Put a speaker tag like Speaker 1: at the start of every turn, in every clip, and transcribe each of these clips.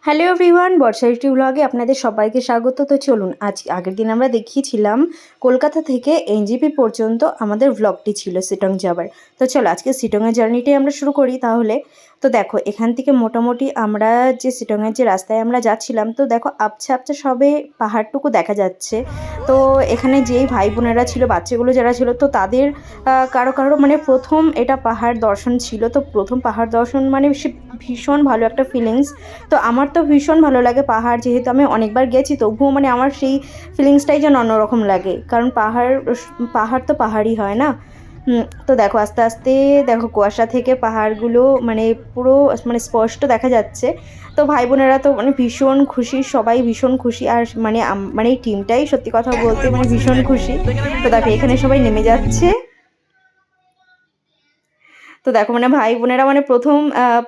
Speaker 1: Hello everyone, বর্ষাইটি ব্লগে আপনাদের সবাইকে স্বাগত। তো চলুন, আজ আগের দিন আমরা দেখিয়েছিলাম কলকাতা থেকে এনজেপি পর্যন্ত আমাদের ব্লগটি ছিল শিটং যাবার। তো চলো আজকে শিটংয়ের জার্নিটাই আমরা শুরু করি তাহলে। তো দেখো এখান থেকে মোটামুটি আমরা যে শিটংয়ের যে রাস্তায় আমরা যাচ্ছিলাম, তো দেখো আবছা আবছা সবে পাহাড়টুকু দেখা যাচ্ছে। তো এখানে যেই ভাই বোনেরা ছিল, বাচ্চাগুলো যারা ছিল, তো তাদের কারো কারো মানে প্রথম এটা পাহাড় দর্শন ছিল। তো প্রথম পাহাড় দর্শন মানে ভীষণ ভালো একটা ফিলিংস। তো আমার তো ভীষণ ভালো লাগে পাহাড়, যেহেতু আমি অনেকবার গেছি, তবুও মানে আমার সেই ফিলিংসটাই যেন অন্যরকম লাগে, কারণ পাহাড় পাহাড় তো পাহাড়ই হয় না। তো দেখো আস্তে আস্তে দেখো কুয়াশা থেকে পাহাড়গুলো মানে পুরো মানে স্পষ্ট দেখা যাচ্ছে। তো ভাই বোনেরা তো মানে ভীষণ খুশি, সবাই ভীষণ খুশি। আর মানে মানে এই টিমটাই সত্যি কথা বলতে মানে ভীষণ খুশি। তো দেখো এখানে সবাই নেমে যাচ্ছে। তো দেখো মানে ভাই বোনেরা মানে প্রথম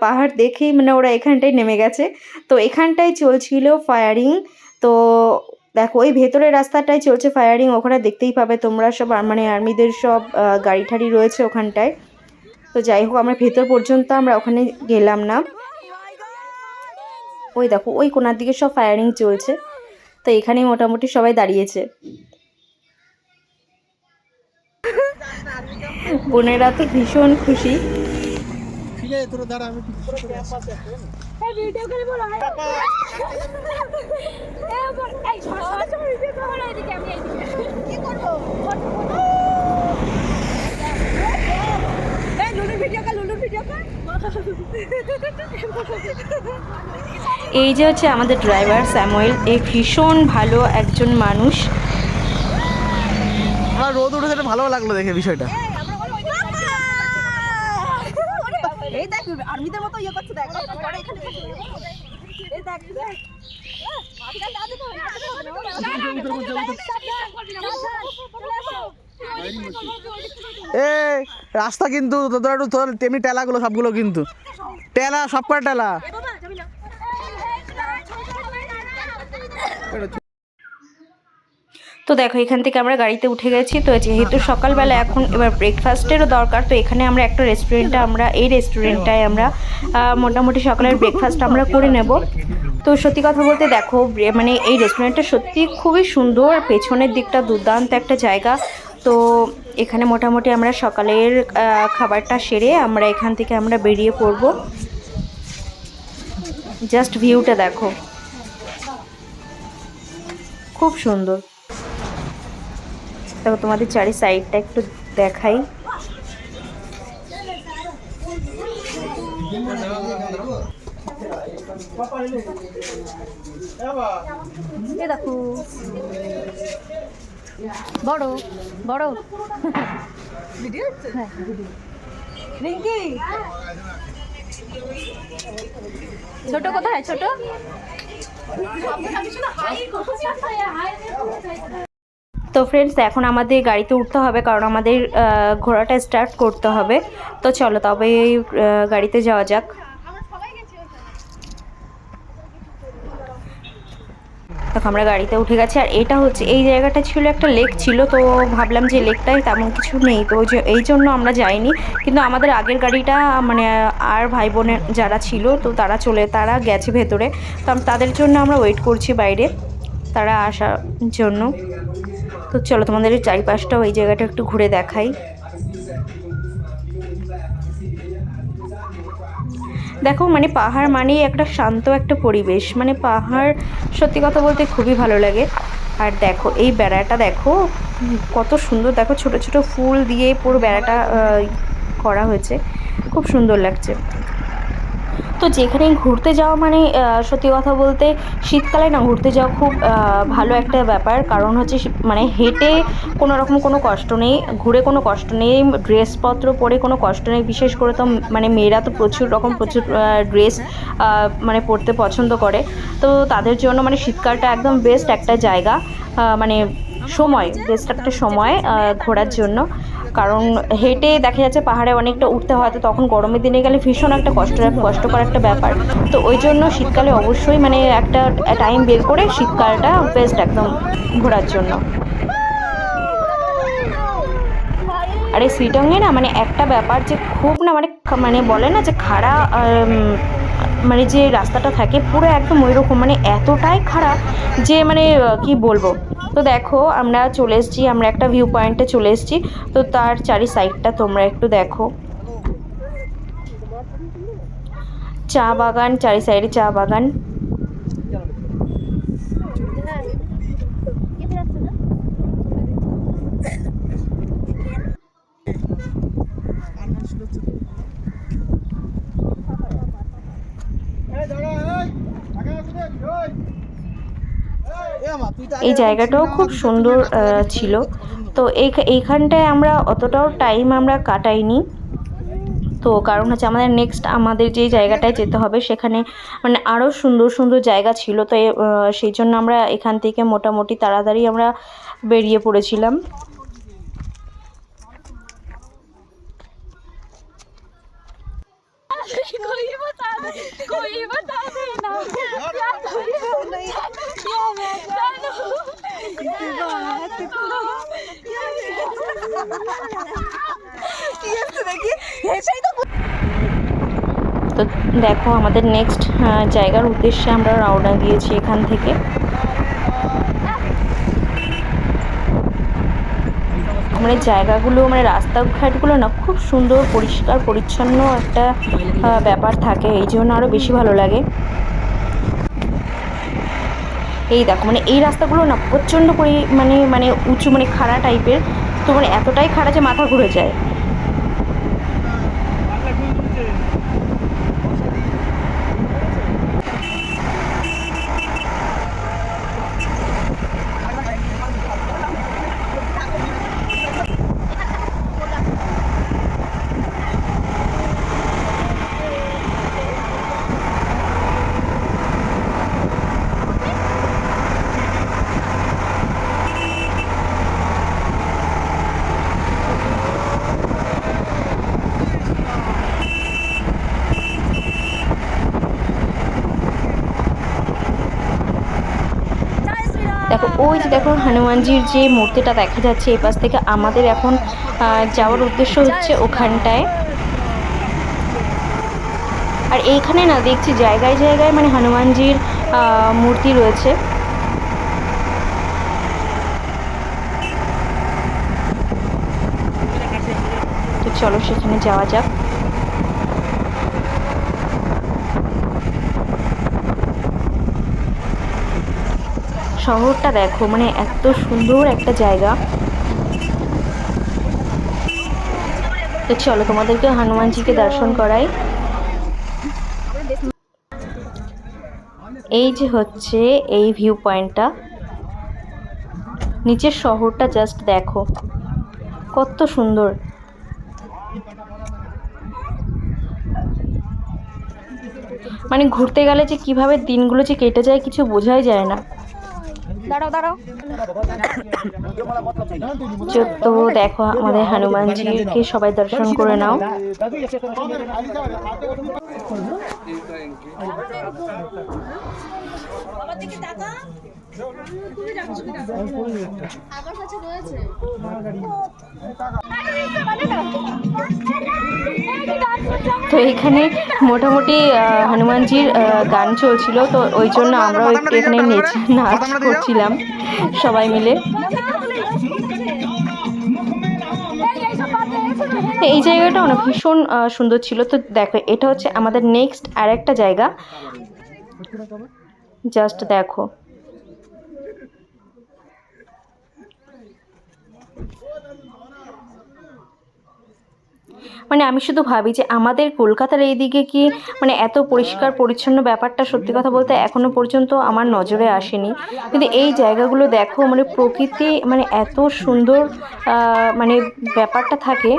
Speaker 1: পাহাড় দেখেই মানে ওরা এখানটায় নেমে গেছে। তো এখানটায় চলছিল ফায়ারিং। তো দেখো ওই ভেতরের রাস্তাটায় চলছে ফায়ারিং, ওখানে দেখতেই পাবে তোমরা সব মানে আর্মিদের সব গাড়ি ঠাড়ি রয়েছে ওখানটায়। তো যাই হোক আমরা ভেতর পর্যন্ত আমরা ওখানে গেলাম না। ওই দেখো ওই কোনার দিকে সব ফায়ারিং চলছে। তো এখানেই মোটামুটি সবাই দাঁড়িয়েছে। বোনেরা তো ভীষণ খুশি। এই যে হচ্ছে আমাদের ড্রাইভার স্যামুয়েল, এই ভীষণ ভালো একজন মানুষ।
Speaker 2: আমার রোদ উঠেছে, এটা ভালো লাগলো দেখে বিষয়টা।
Speaker 3: এই দেখ আর্মিদের মতো ইয়ে করছে, দেখ এই দেখ
Speaker 2: এ রাস্তা কিন্তু তোদের একটু তোর তেমনি টেলাগুলো সবগুলো কিন্তু টেলা, সব কটা টেলা।
Speaker 1: তো দেখো এখান থেকে আমরা গাড়িতে উঠে গেছি। তো যেহেতু সকালবেলা এখন এবার ব্রেকফাস্টেরও দরকার, তো এখানে আমরা একটা রেস্টুরেন্টে এই রেস্টুরেন্টটায় আমরা মোটামুটি সকালের ব্রেকফাস্ট আমরা করে নেব। তো সত্যি কথা বলতে দেখো মানে এই রেস্টুরেন্টটা সত্যি খুবই সুন্দর, পেছনের দিকটা দুর্দান্ত একটা জায়গা। তো এখানে মোটামুটি আমরা সকালের খাবারটা সেরে আমরা এখান থেকে আমরা বেরিয়ে পড়ব। জাস্ট ভিউটা দেখো, খুব সুন্দর। দেখো তোমাদের চারি সাইডটা একটু দেখাই। দেখো বড় বড়
Speaker 3: রিঙ্কি
Speaker 1: ছোট কোথায় ছোট? তো ফ্রেন্ডস এখন আমাদের গাড়িতে উঠতে হবে, কারণ আমাদের ঘোড়াটা স্টার্ট করতে হবে। তো চলো তবে গাড়িতে যাওয়া যাক। দেখো আমরা গাড়িতে উঠে গেছি, আর এটা হচ্ছে এই জায়গাটা ছিল একটা লেক ছিল। তো ভাবলাম যে লেকটায় তেমন কিছু নেই, তো এই জন্য আমরা যাইনি। কিন্তু আমাদের আগের গাড়িটা মানে আর ভাই বোনের যারা ছিল, তো তারা গেছে ভেতরে। তো তাদের জন্য আমরা ওয়েট করছি বাইরে, তারা আসার জন্য। তো চলো তোমাদের চারিপাশটাও এই জায়গাটা একটু ঘুরে দেখাই। দেখো মানে পাহাড় মানেই একটা শান্ত একটা পরিবেশ, মানে পাহাড় সত্যি কথা বলতে খুবই ভালো লাগে। আর দেখো এই বেড়াটা দেখো কত সুন্দর, দেখো ছোট ছোট ফুল দিয়ে পুরো বেড়াটা করা হয়েছে, খুব সুন্দর লাগছে। তো যেখানে ঘুরতে যাওয়া মানে সত্যি কথা বলতে শীতকালে না ঘুরতে যাওয়া খুব ভালো একটা ব্যাপার, কারণ হচ্ছে মানে হেঁটে কোনো রকম কোনো কষ্ট নেই, ঘুরে কোনো কষ্ট নেই, ড্রেসপত্র পরে কোনো কষ্ট নেই। বিশেষ করে তো মানে মেয়েরা তো প্রচুর ড্রেস মানে পরতে পছন্দ করে। তো তাদের জন্য মানে শীতকালটা একদম বেস্ট একটা জায়গা, মানে বেস্ট একটা সময় ঘোরার জন্য। কারণ হেঁটে দেখা যাচ্ছে পাহাড়ে অনেকটা উঠতে হয়, তো তখন গরমের দিনে গেলে ভীষণ একটা কষ্টকর একটা ব্যাপার। তো ওই জন্য শীতকালে অবশ্যই মানে একটা টাইম বের করে শীতকালটা বেস্ট একদম ঘোরার জন্য। আর এই শিলংয়ে না মানে একটা ব্যাপার যে খুব না মানে বলে না যে মানে যে রাস্তাটা থাকে পুরো একদম ওই রকম, মানে এতটাই খারাপ যে মানে কি বলবো। তো দেখো আমরা চলে এসেছি, আমরা একটা ভিউ পয়েন্টে চলে এসেছি। তো তার চারি সাইডটা তোমরা একটু দেখো, চা বাগান, চারি সাইডে চা বাগান। এই জায়গাটাও খুব সুন্দর ছিল। তো এইখানটায় আমরা অতটাও টাইম আমরা কাটাইনি। তো কারণ হচ্ছে আমাদের নেক্সট আমাদের যে জায়গাটায় যেতে হবে সেখানে মানে আরও সুন্দর সুন্দর জায়গা ছিল। তো সেই জন্য আমরা এখান থেকে মোটামুটি তাড়াতাড়ি আমরা বেরিয়ে পড়েছিলাম। তো দেখো আমাদের নেক্সট জায়গার উদ্দেশ্যে আমরা রওনা দিয়েছি এখান থেকে। মানে জায়গাগুলো মানে রাস্তাঘাটগুলো না খুব সুন্দর পরিষ্কার পরিচ্ছন্ন একটা ব্যাপার থাকে, এই জন্য আরও বেশি ভালো লাগে। এই দেখো মানে এই রাস্তাগুলো না প্রচণ্ড মানে উঁচু, মানে খাড়া টাইপের। তো মানে এতটাই খাড়া যে মাথা ঘুরে যায়। দেখো ওই যে দেখো হনুমানজির যে মূর্তিটা দেখা যাচ্ছে এই পাশ থেকে, আমাদের এখন যাওয়ার উদ্দেশ্য হচ্ছে ওখানটায়। আর এইখানে না দেখছি জায়গায় জায়গায় মানে হনুমানজির মূর্তি রয়েছে। তো চলো সেখানে যাওয়া যাক। শহরটা দেখো মানে এত সুন্দর একটা জায়গা। তো চলো তোমাদেরকে হনুমানজিকে দর্শন করাই। এই যে হচ্ছে এই ভিউ পয়েন্টটা, নিচের শহরটা জাস্ট দেখো কত সুন্দর। মানে ঘুরতে গেলে যে কিভাবে দিনগুলো যে কেটে যায় কিছু বোঝাই যায় না।
Speaker 3: দাঁড়াও দাঁড়াও।
Speaker 1: তো দেখো আমাদের হনুমানজিকে সবাই দর্শন করে নাও। তো এখানে মোটামুটি হনুমানজির গান চলছিল, তো ওই জন্য আমরাও একটু এখানে নাচ করছিলাম সবাই মিলে। এই জায়গাটাও না ভীষণ সুন্দর ছিল। তো দেখো এটা হচ্ছে আমাদের নেক্সট আর একটা জায়গা, জাস্ট দেখো। মানে আমি শুধু ভাবি যে আমাদের কলকাতার এইদিকে কি মানে এত পরিষ্কার পরিচ্ছন্ন ব্যাপারটা সত্যি কথা বলতে এখনো পর্যন্ত আমার নজরে আসেনি। কিন্তু এই জায়গাগুলো দেখো মানে প্রকৃতি মানে এত সুন্দর মানে ব্যাপারটা থাকে।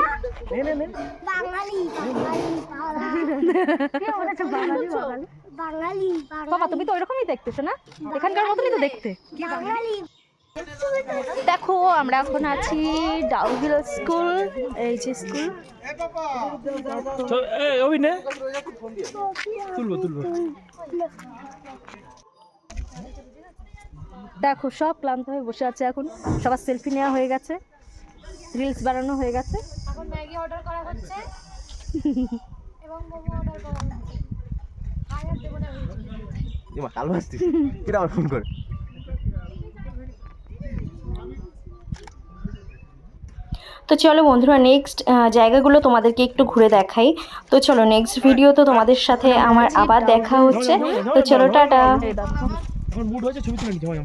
Speaker 3: বাবা তুমি তো ওইরকমই দেখতেছো না, এখানকার মতনই তো দেখতে। দেখো আমরা এখন আছি ডাউহিল স্কুল, এই যে স্কুল। দেখো সব ক্লান্ত হয়ে বসে আছে, এখন সবার সেলফি নেওয়া হয়ে গেছে, রিলস বানানো হয়ে গেছে। এখন ম্যাগি অর্ডার করা হচ্ছে এবং মোমো অর্ডার করা হচ্ছে।
Speaker 4: এমা কাল বাসতিস কিরা আমার ফোন করে।
Speaker 1: তো চলো বন্ধুরা নেক্সট জায়গাগুলো তোমাদেরকে একটু ঘুরে দেখাই। তো চলো নেক্সট ভিডিও তো তোমাদের সাথে আমার আবার দেখা হচ্ছে। তো চলো টাটা।
Speaker 3: এই দেখো
Speaker 4: আমার মুড হয়েছে ছবি তুলে নিতে হয়।